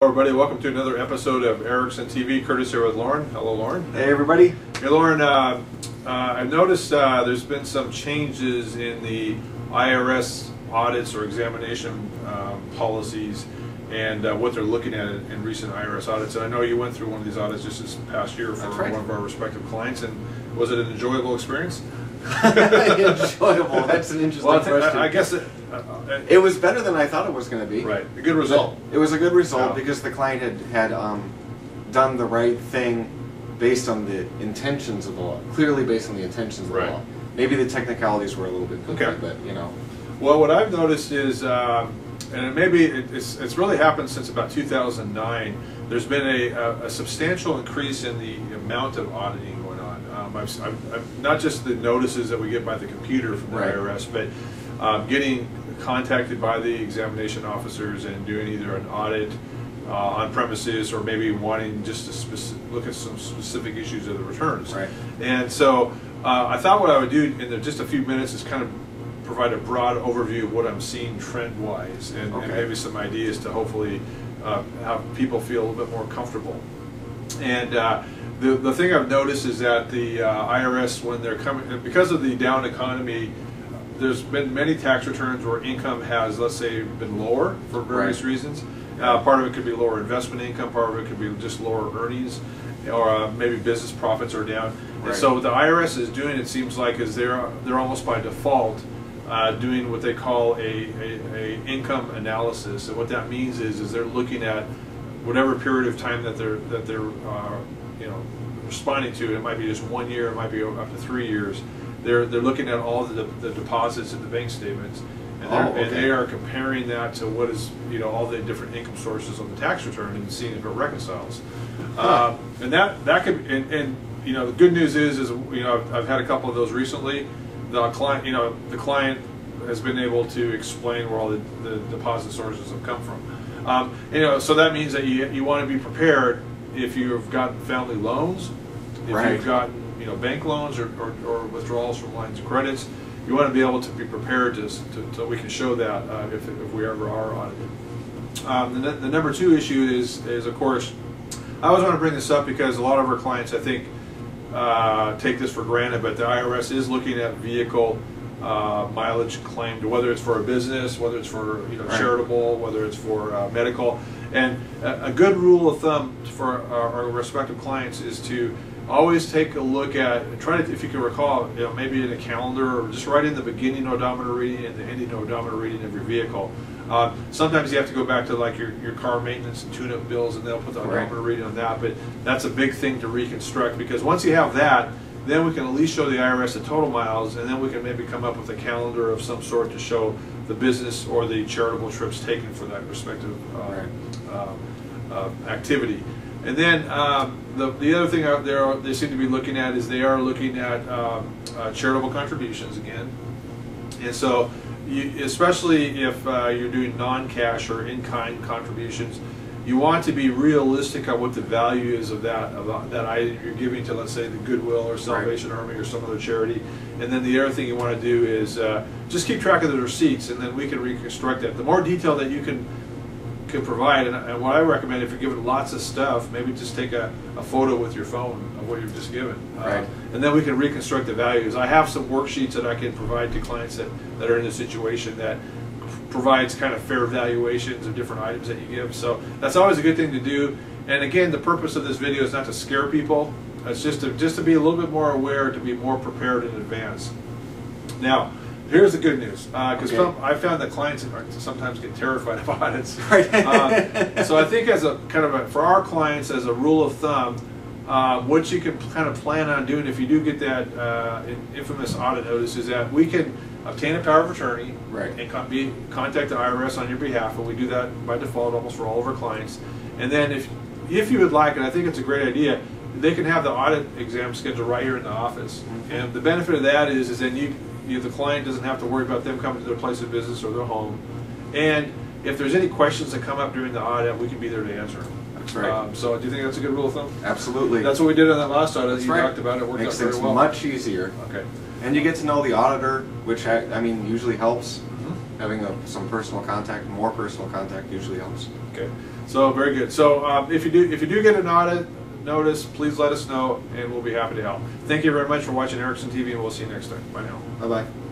Hello everybody, welcome to another episode of Erickson TV. Curtis here with Lauren. Hello Lauren. Hey everybody. Hey Lauren, I've noticed there's been some changes in the IRS audits or examination policies and what they're looking at in recent IRS audits. And I know you went through one of these audits just this past year for one of our respective clients. And was it an enjoyable experience? Enjoyable, that's an interesting question. I guess it was better than I thought it was going to be. Right, a good result. It was a good result because the client had done the right thing based on the intentions of the law, clearly based on the intentions of the law. Maybe the technicalities were a little bit goofy, but you know. Well, what I've noticed is, and it's really happened since about 2009, there's been a substantial increase in the amount of auditing going on. I've not just the notices that we get by the computer from the IRS, but getting contacted by the examination officers and doing either an audit on premises or maybe wanting just to look at some specific issues of the returns. Right. And so I thought what I would do in just a few minutes is kind of provide a broad overview of what I'm seeing trend-wise and maybe some ideas to hopefully have people feel a little bit more comfortable. And the thing I've noticed is that the IRS, when they're coming, because of the down economy, there's been many tax returns where income has, let's say, been lower for various reasons. Part of it could be lower investment income, part of it could be just lower earnings, or maybe business profits are down. And so what the IRS is doing, it seems like, is they're almost by default doing what they call a income analysis. And what that means is they're looking at whatever period of time that they're responding to. It might be just 1 year, it might be up to 3 years. They're looking at all the deposits in the bank statements, and they are comparing that to what is all the different income sources on the tax return and seeing if it reconciles. And that could and the good news is I've had a couple of those recently. The client has been able to explain where all the deposit sources have come from. So that means that you want to be prepared if you've gotten family loans, if you've gotten bank loans or withdrawals from lines of credits. You want to be able to be prepared so we can show that if we ever are audited. The number two issue is of course, I always want to bring this up because a lot of our clients, I think, take this for granted, but the IRS is looking at vehicle mileage claimed, whether it's for a business, whether it's for charitable, whether it's for medical. And a good rule of thumb for our respective clients is to always take a look at, try to, if you can recall, maybe in a calendar or just write in the beginning odometer reading and the ending odometer reading of your vehicle. Sometimes you have to go back to like your car maintenance and tune-up bills, and they'll put the odometer reading on that. But that's a big thing to reconstruct, because once you have that, then we can at least show the IRS the total miles, and then we can maybe come up with a calendar of some sort to show the business or the charitable trips taken for that respective activity. And then the other thing out there they seem to be looking at is they are looking at charitable contributions again. And so, especially if you're doing non-cash or in-kind contributions, you want to be realistic on what the value is of that item you're giving to, let's say, the Goodwill or Salvation Army or some other charity. And then the other thing you want to do is just keep track of the receipts, and then we can reconstruct that. The more detail that you can provide, and what I recommend, if you're given lots of stuff, maybe just take a photo with your phone of what you've just given, and then we can reconstruct the values. I have some worksheets that I can provide to clients that are in this situation that provides kind of fair valuations of different items that you give. So that's always a good thing to do. And again, the purpose of this video is not to scare people. It's just to be a little bit more aware, to be more prepared in advance. Now, here's the good news, because I found that clients sometimes get terrified of audits. So I think as a for our clients, as a rule of thumb, what you can kind of plan on doing if you do get that infamous audit notice is that we can obtain a power of attorney and contact the IRS on your behalf, and we do that by default almost for all of our clients. And then if you would like, and I think it's a great idea, they can have the audit exam scheduled right here in the office. And the benefit of that is then the client doesn't have to worry about them coming to their place of business or their home. And if there's any questions that come up during the audit, we can be there to answer them. That's right. So do you think that's a good rule of thumb? Absolutely. That's what we did on that last audit. You talked about it. Worked out very well. Makes things much easier. Okay. And you get to know the auditor, which I mean usually helps. having some personal contact, more personal contact usually helps. Okay, so very good. So if you do get an audit notice, please let us know, and we'll be happy to help. Thank you very much for watching Erickson TV, and we'll see you next time. Bye now. Bye bye.